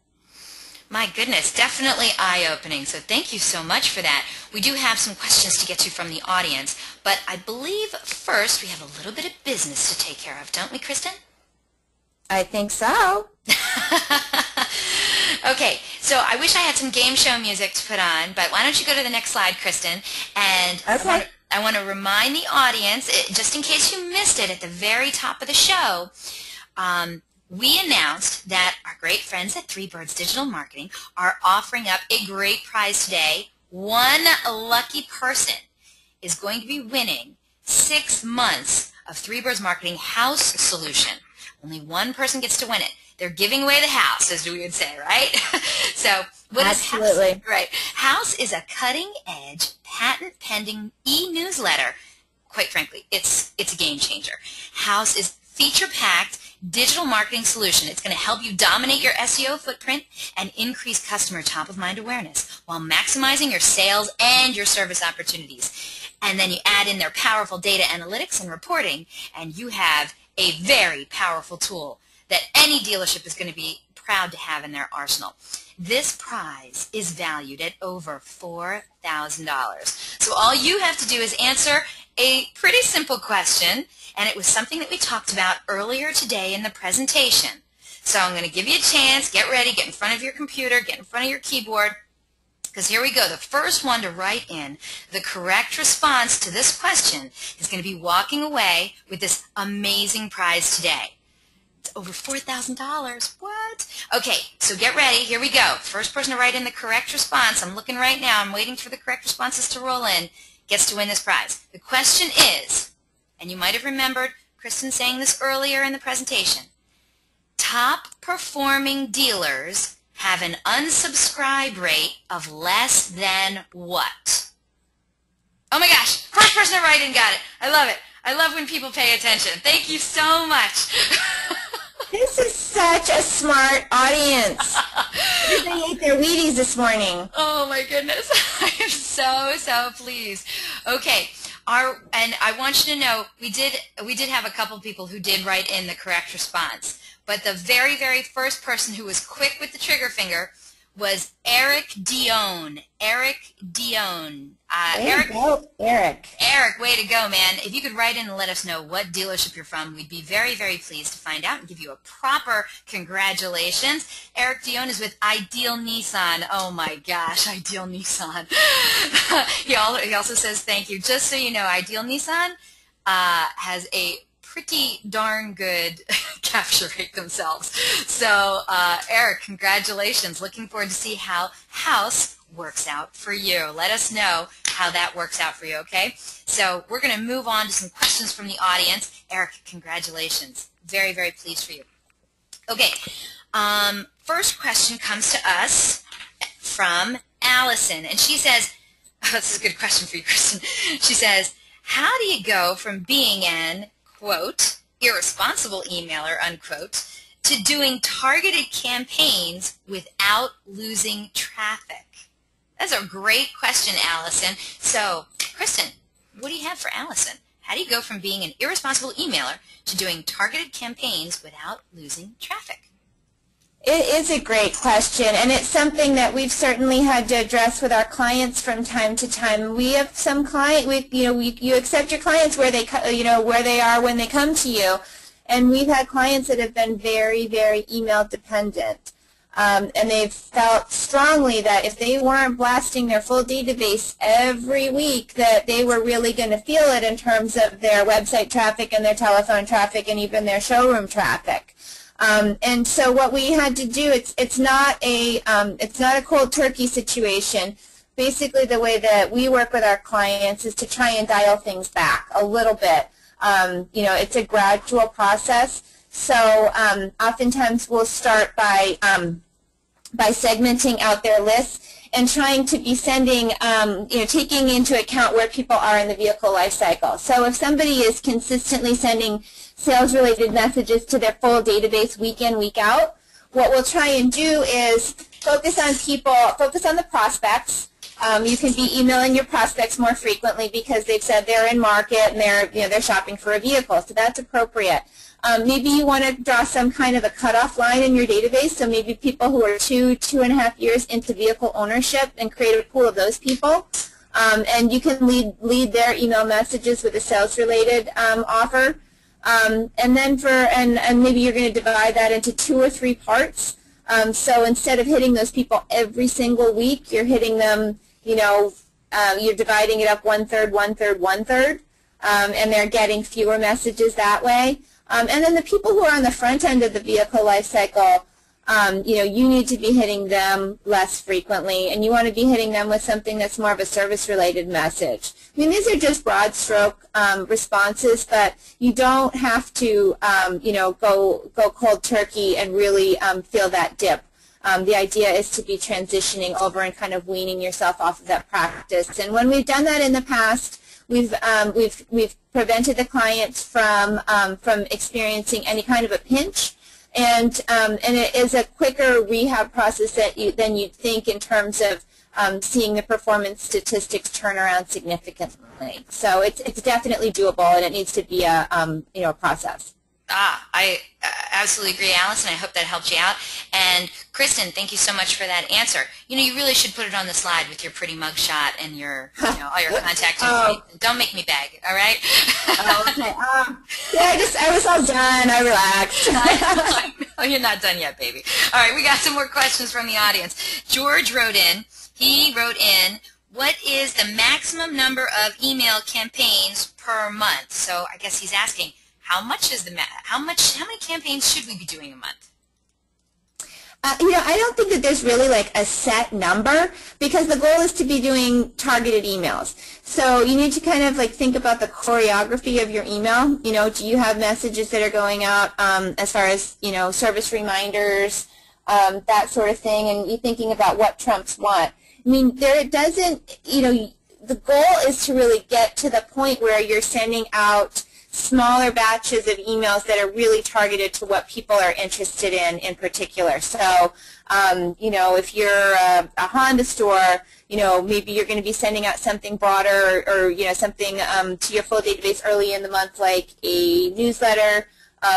My goodness, definitely eye-opening, so thank you so much for that. We do have some questions to get to from the audience, but I believe first we have a little bit of business to take care of, don't we, Kristen? I think so. Okay, so I wish I had some game show music to put on, but why don't you go to the next slide, Kristen, and okay. I want to remind the audience, just in case you missed it at the very top of the show, we announced that our great friends at Three Birds Digital Marketing are offering up a great prize today. One lucky person is going to be winning 6 months of Three Birds Marketing House Solution. Only one person gets to win it. They're giving away the house, as we would say, right? So what Absolutely. is House? Right. House is a cutting-edge, patent-pending e-newsletter. Quite frankly, it's a game changer. House is feature-packed digital marketing solution. It's going to help you dominate your SEO footprint and increase customer top-of-mind awareness while maximizing your sales and your service opportunities. And then you add in their powerful data analytics and reporting, and you have a very powerful tool that any dealership is going to be proud to have in their arsenal. This prize is valued at over $4,000. So all you have to do is answer a pretty simple question, and it was something that we talked about earlier today in the presentation. So I'm going to give you a chance. Get ready. Get in front of your computer. Get in front of your keyboard. Because here we go. The first one to write in the correct response to this question is going to be walking away with this amazing prize today. It's over $4,000. What? Okay, so get ready. Here we go. First person to write in the correct response. I'm looking right now. I'm waiting for the correct responses to roll in. Gets to win this prize. The question is, and you might have remembered Kristen saying this earlier in the presentation, top performing dealers have an unsubscribe rate of less than what? Oh my gosh, first person to write in got it. I love it. I love when people pay attention. Thank you so much. This is such a smart audience. Everybody ate their Wheaties this morning. Oh my goodness. I am so pleased. Okay. And I want you to know we did have a couple people who did write in the correct response. But the very, very first person who was quick with the trigger finger was Eric Dion. Eric Dion. Eric, way to go, man. If you could write in and let us know what dealership you're from, we'd be very, very pleased to find out and give you a proper congratulations. Eric Dion is with Ideal Nissan. Oh my gosh, Ideal Nissan. He also says thank you. Just so you know, Ideal Nissan has a pretty darn good capture rate themselves. So, Eric, congratulations. Looking forward to see how House works out for you. Let us know how that works out for you, okay? So we're going to move on to some questions from the audience. Eric, congratulations. Very, very pleased for you. Okay, first question comes to us from Allison, and she says, oh, this is a good question for you, Kristen. She says, how do you go from being an quote, irresponsible emailer, unquote, to doing targeted campaigns without losing traffic? That's a great question, Allison. So, Kristen, what do you have for Allison? How do you go from being an irresponsible emailer to doing targeted campaigns without losing traffic? It is a great question, and it's something that we've certainly had to address with our clients from time to time. We have some you accept your clients where they are when they come to you, and we've had clients that have been very, very email dependent. And they've felt strongly that if they weren't blasting their full database every week, that they were really going to feel it in terms of their website traffic and their telephone traffic and even their showroom traffic. And so what we had to do, it's not a cold turkey situation. Basically, the way that we work with our clients is to try and dial things back a little bit. It's a gradual process. So oftentimes we'll start by segmenting out their lists and trying to be sending, taking into account where people are in the vehicle life cycle. So if somebody is consistently sending sales-related messages to their full database week in, week out, what we'll try and do is focus on the prospects. You can be emailing your prospects more frequently because they've said they're in market and they're shopping for a vehicle, so that's appropriate. Maybe you want to draw some kind of a cutoff line in your database, so maybe people who are 2.5 years into vehicle ownership, and create a pool of those people. And you can lead their email messages with a sales-related offer. And maybe you're going to divide that into 2 or 3 parts. So instead of hitting those people every single week, you're hitting them, you're dividing it up 1/3, 1/3, 1/3, and they're getting fewer messages that way. And then the people who are on the front end of the vehicle life cycle, you need to be hitting them less frequently, and you want to be hitting them with something that's more of a service-related message. I mean, these are just broad stroke responses, but you don't have to, go cold turkey and really feel that dip. The idea is to be transitioning over and kind of weaning yourself off of that practice. And when we've done that in the past, we've prevented the client from experiencing any kind of a pinch, and it is a quicker rehab process than you'd think in terms of seeing the performance statistics turn around significantly. So it's definitely doable, and it needs to be a process. I absolutely agree, Alice, and I hope that helped you out. And Kristen, thank you so much for that answer. You really should put it on the slide with your pretty mugshot and your, all your contact information. Don't make me beg, all right? Okay. I was all done. I relaxed. Oh, you're not done yet, baby. All right, we got some more questions from the audience. George wrote in. He wrote in, what is the maximum number of email campaigns per month? So I guess he's asking, how many campaigns should we be doing a month? I don't think that there's really like a set number, because the goal is to be doing targeted emails. So you need to kind of like think about the choreography of your email. Do you have messages that are going out as far as, service reminders, that sort of thing, and you're thinking about what trumps what. I mean, the goal is to really get to the point where you're sending out smaller batches of emails that are really targeted to what people are interested in particular. So, if you're a Honda store, maybe you're going to be sending out something broader, or something to your full database early in the month, like a newsletter.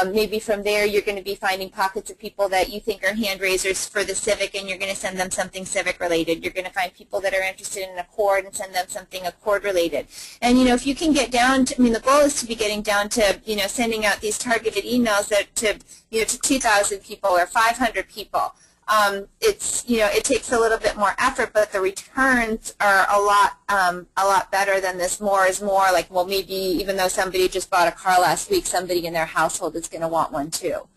Maybe from there you're going to be finding pockets of people that you think are hand raisers for the Civic, and you're going to send them something Civic related. You're going to find people that are interested in Accord and send them something Accord related. And if you can get down to, the goal is to be getting down to, sending out these targeted emails to 2,000 people or 500 people. It takes a little bit more effort, but the returns are a lot better than this. More is more. Like, well, maybe even though somebody just bought a car last week, somebody in their household is going to want one too.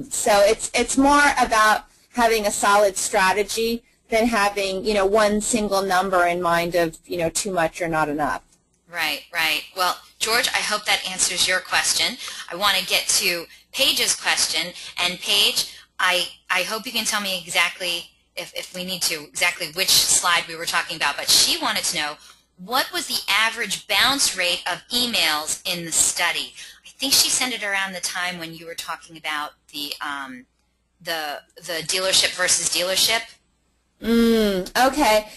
So it's more about having a solid strategy than having one single number in mind of too much or not enough. Right. Well, George, I hope that answers your question. I want to get to Paige's question, and Paige, I hope you can tell me exactly, if we need to, exactly which slide we were talking about, but she wanted to know, what was the average bounce rate of emails in the study? I think she sent it around the time when you were talking about the dealership versus dealership. Okay.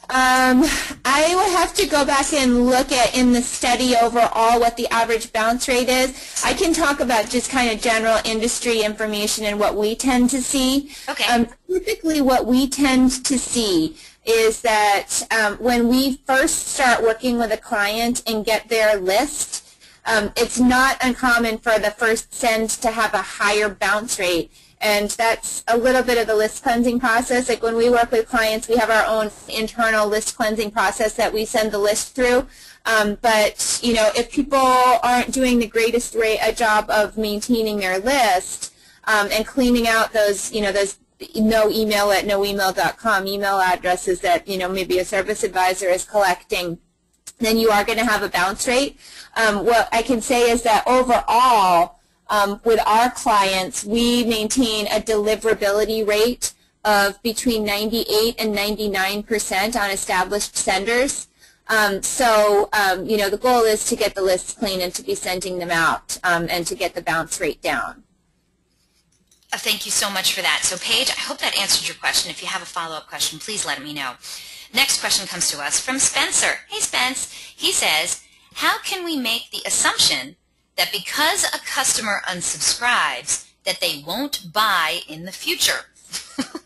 I would have to go back and look at in the study overall what the average bounce rate is. I can talk about just kind of general industry information and what we tend to see. Okay. Typically what we tend to see is that when we first start working with a client and get their list, it's not uncommon for the first send to have a higher bounce rate. And that's a little bit of the list cleansing process. Like when we work with clients, we have our own internal list cleansing process that we send the list through. But, you know, if people aren't doing the greatest a job of maintaining their list and cleaning out those, you know, those noemail@noemail.com email addresses that, you know, maybe a service advisor is collecting, then you are going to have a bounce rate. What I can say is that overall, with our clients, we maintain a deliverability rate of between 98 and 99% on established senders. You know, the goal is to get the lists clean and to be sending them out and to get the bounce rate down. Thank you so much for that. So Paige, I hope that answered your question. If you have a follow-up question, please let me know. Next question comes to us from Spencer. Hey, Spence. He says, how can we make the assumption that because a customer unsubscribes, that they won't buy in the future?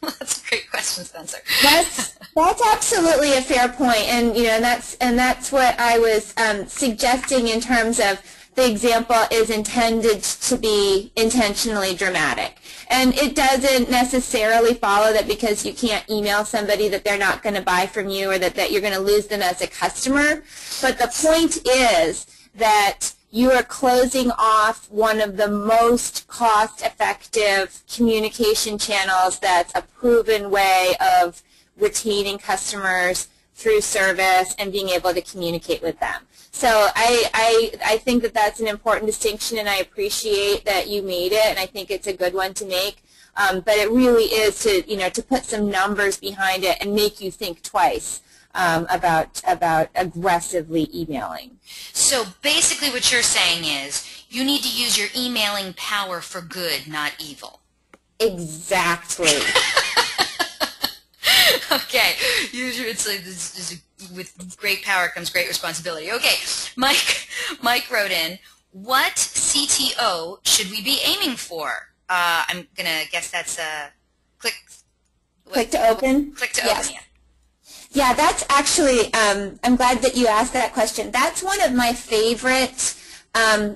That's a great question, Spencer. That's absolutely a fair point, and you know, that's what I was suggesting in terms of the example is intended to be intentionally dramatic. And it doesn't necessarily follow that because you can't email somebody that they're not going to buy from you or that you're going to lose them as a customer. But the point is that you are closing off one of the most cost-effective communication channels that's a proven way of retaining customers through service and being able to communicate with them. So I think that that's an important distinction, and I appreciate that you made it, and I think it's a good one to make. But it really is to, you know, to put some numbers behind it and make you think twice about aggressively emailing. So basically what you're saying is you need to use your emailing power for good, not evil. Exactly. Okay. It's like with great power comes great responsibility. Okay. Mike wrote in, what CTO should we be aiming for? I'm going to guess that's click to open? Click to yes. open, yeah. Yeah, that's actually, I'm glad that you asked that question. That's one of my favorite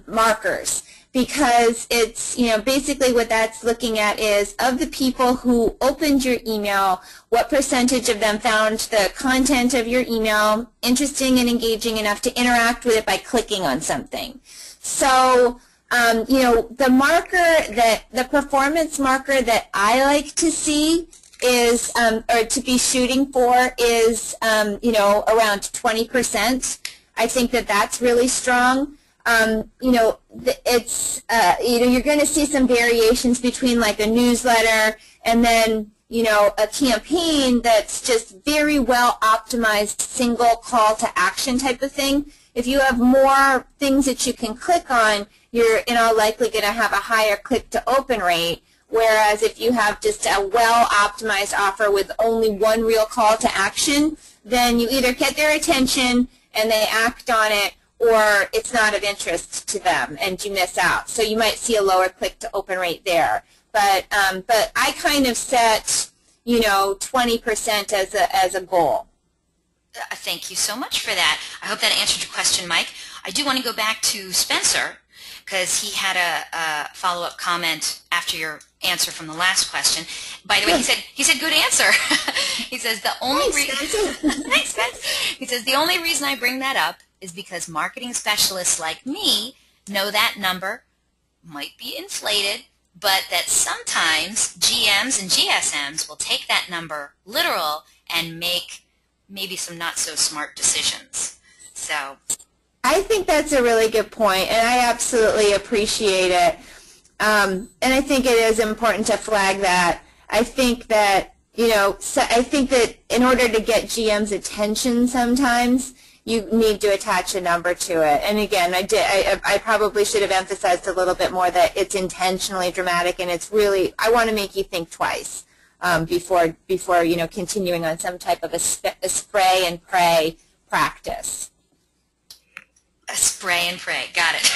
markers because it's, you know, basically what that's looking at is of the people who opened your email, what percentage of them found the content of your email interesting and engaging enough to interact with it by clicking on something. So, you know, the performance marker that I like to see is, or to be shooting for is, you know, around 20%. I think that that's really strong. You know, it's, you know, you're going to see some variations between like a newsletter and then, you know, a campaign that's just very well optimized single call to action type of thing. If you have more things that you can click on, you're in all likely going to have a higher click to open rate. Whereas if you have just a well-optimized offer with only one real call to action, then you either get their attention and they act on it, or it's not of interest to them and you miss out. So you might see a lower click to open rate there. But I kind of set, you know, 20% as a goal. Thank you so much for that. I hope that answered your question, Mike. I do want to go back to Spencer because he had a follow-up comment after your answer from the last question. By the way, he said good answer. He says the only Thanks, Spence. He says the only reason I bring that up is because marketing specialists like me know that number might be inflated, but that sometimes GMs and GSMs will take that number literal and make maybe some not so smart decisions. So I think that's a really good point, and I absolutely appreciate it. And I think it is important to flag that. I think that, you know, I think that in order to get GM's attention sometimes, you need to attach a number to it. And again, I probably should have emphasized a little bit more that it's intentionally dramatic and it's really, I want to make you think twice before continuing on some type of a spray and pray practice. A spray and pray. Got it.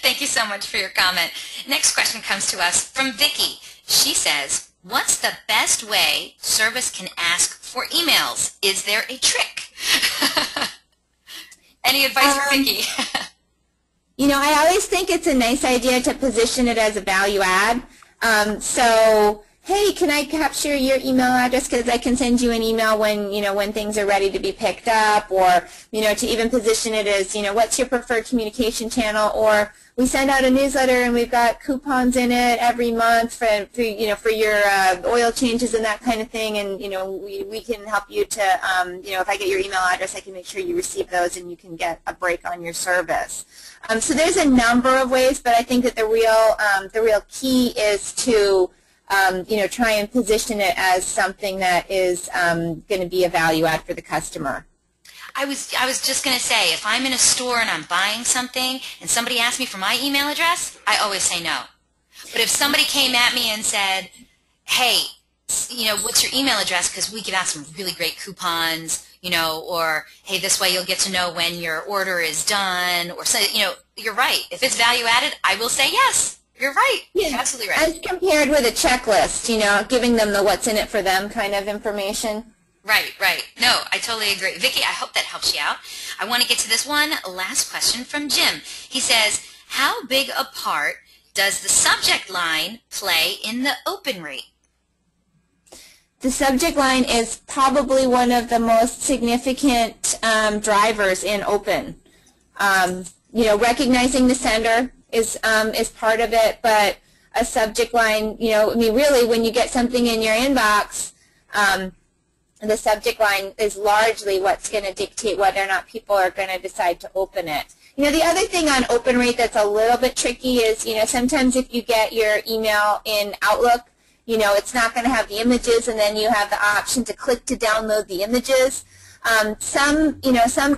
Thank you so much for your comment. Next question comes to us from Vicki. She says, what's the best way service can ask for emails? Is there a trick? Any advice for Vicki? I always think it's a nice idea to position it as a value add. So, hey, can I capture your email address because I can send you an email when things are ready to be picked up, or to even position it as what's your preferred communication channel, or we send out a newsletter and we've got coupons in it every month for your oil changes and that kind of thing, and we can help you to if I get your email address, I can make sure you receive those and you can get a break on your service. So there's a number of ways, but I think that the real key is to try and position it as something that is going to be a value add for the customer. I was just going to say, if I'm in a store and I'm buying something and somebody asks me for my email address, I always say no. But if somebody came at me and said, hey, what's your email address because we give out some really great coupons, or hey, this way you'll get to know when your order is done, or say, you're right. If it's value added, I will say yes. You're right. Yeah. You're absolutely right. As compared with a checklist, giving them the what's in it for them kind of information. Right, right. No, I totally agree. Vicki, I hope that helps you out. I want to get to this one last question from Jim. He says, how big a part does the subject line play in the open rate? The subject line is probably one of the most significant drivers in open. Recognizing the sender is part of it, but a subject line, really when you get something in your inbox, the subject line is largely what's going to dictate whether or not people are going to decide to open it. The other thing on open rate that's a little bit tricky is, sometimes if you get your email in Outlook, it's not going to have the images, and then you have the option to click to download the images. Some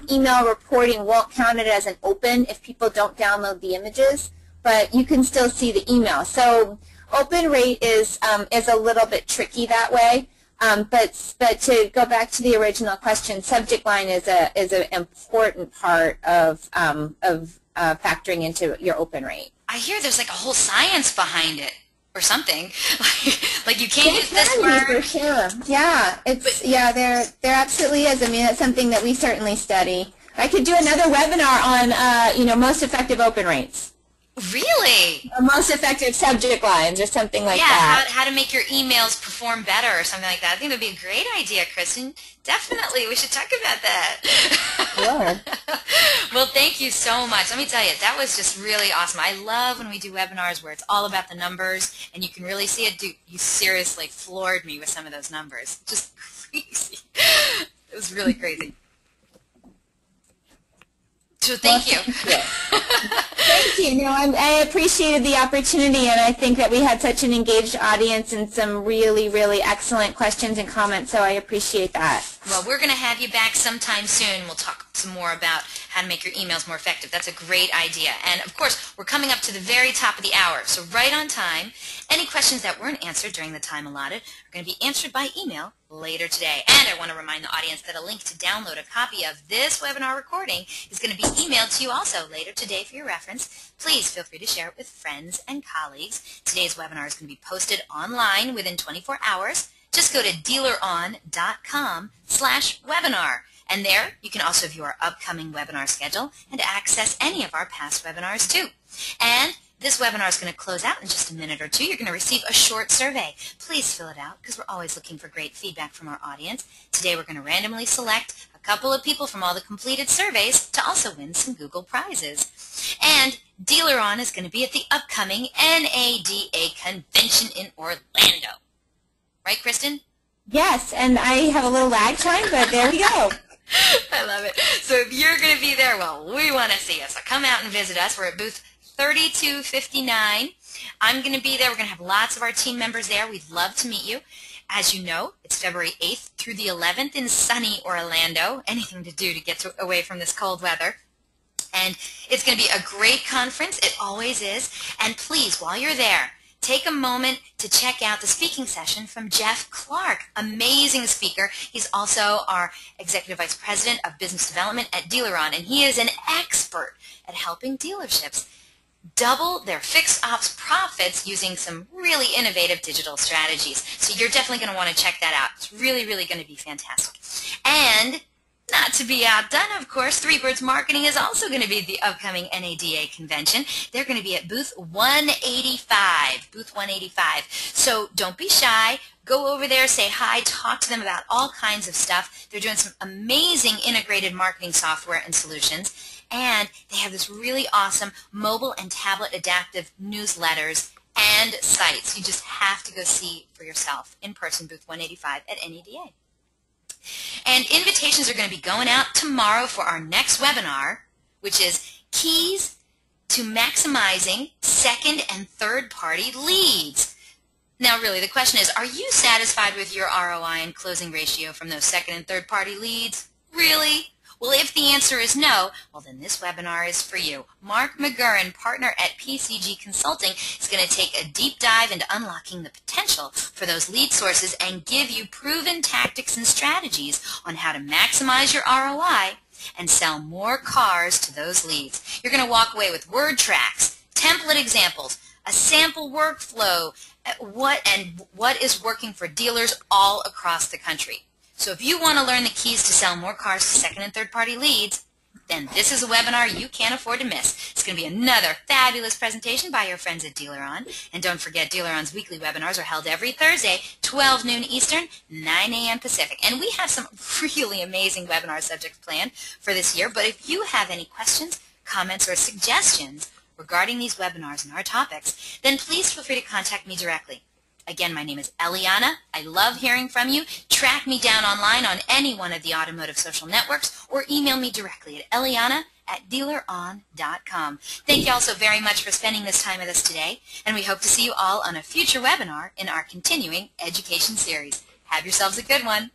email reporting won't count it as an open if people don't download the images, but you can still see the email. So open rate is a little bit tricky that way. But to go back to the original question, subject line is an important part of factoring into your open rate. I hear there's like a whole science behind it, or something. like you can't use this word. For sure. Yeah, there absolutely is. I mean, that's something that we certainly study. I could do another webinar on most effective open rates. Really? Or most effective subject lines or something like that. Yeah, how to make your emails perform better or something like that. I think that would be a great idea, Kristen. Definitely. We should talk about that. Sure. Well, thank you so much. Let me tell you, that was just really awesome. I love when we do webinars where it's all about the numbers and you can really see it. You seriously floored me with some of those numbers. Just crazy. It was really crazy. So thank you. Thank you. I appreciated the opportunity, and I think that we had such an engaged audience and some really, really excellent questions and comments, so I appreciate that. Well, we're going to have you back sometime soon. We'll talk some more about how to make your emails more effective. That's a great idea. And, of course, we're coming up to the very top of the hour, so right on time. Any questions that weren't answered during the time allotted are going to be answered by email later today. And I want to remind the audience that a link to download a copy of this webinar recording is going to be emailed to you also later today for your reference. Please feel free to share it with friends and colleagues. Today's webinar is going to be posted online within 24 hours. Just go to dealeruron.com/webinar. And there you can also view our upcoming webinar schedule and access any of our past webinars too. And this webinar is going to close out in just a minute or two. You're going to receive a short survey. Please fill it out because we're always looking for great feedback from our audience. Today we're going to randomly select a couple of people from all the completed surveys to also win some Google prizes. And DealerUn is going to be at the upcoming NADA convention in Orlando. Right, Kristen? Yes, and I have a little lag time, but there we go. I love it. So if you're going to be there, well, we want to see you. So come out and visit us. We're at booth 3259. I'm going to be there. We're going to have lots of our team members there. We'd love to meet you. As you know, it's February 8th through the 11th in sunny Orlando. Anything to do to get away from this cold weather. And it's going to be a great conference. It always is. And please, while you're there, take a moment to check out the speaking session from Jeff Clark. Amazing speaker. He's also our Executive Vice President of Business Development at DEALERUN, and he is an expert at helping dealerships double their fixed ops profits using some really innovative digital strategies. So you're definitely going to want to check that out. It's really, really going to be fantastic. And not to be outdone, of course, Three Birds Marketing is also going to be at the upcoming NADA convention. They're going to be at booth 185, booth 185. So don't be shy. Go over there, say hi, talk to them about all kinds of stuff. They're doing some amazing integrated marketing software and solutions. And they have this really awesome mobile and tablet adaptive newsletters and sites. You just have to go see for yourself in person, booth 185 at NADA. And invitations are going to be going out tomorrow for our next webinar, which is Keys to Maximizing Second and Third Party Leads. Now, really, the question is, are you satisfied with your ROI and closing ratio from those second and third party leads? Really? Well, if the answer is no, well, then this webinar is for you. Mark McGurran, partner at PCG Consulting, is going to take a deep dive into unlocking the potential for those lead sources and give you proven tactics and strategies on how to maximize your ROI and sell more cars to those leads. You're going to walk away with word tracks, template examples, a sample workflow, what is working for dealers all across the country. So if you want to learn the keys to sell more cars to second and third party leads, then this is a webinar you can't afford to miss. It's going to be another fabulous presentation by your friends at DEALERUN. And don't forget, DEALERUN's weekly webinars are held every Thursday, 12 noon Eastern, 9 a.m. Pacific. And we have some really amazing webinar subjects planned for this year. But if you have any questions, comments, or suggestions regarding these webinars and our topics, then please feel free to contact me directly. Again, my name is Eliana. I love hearing from you. Track me down online on any one of the automotive social networks or email me directly at eliana@dealerun.com. Thank you all so very much for spending this time with us today, and we hope to see you all on a future webinar in our continuing education series. Have yourselves a good one.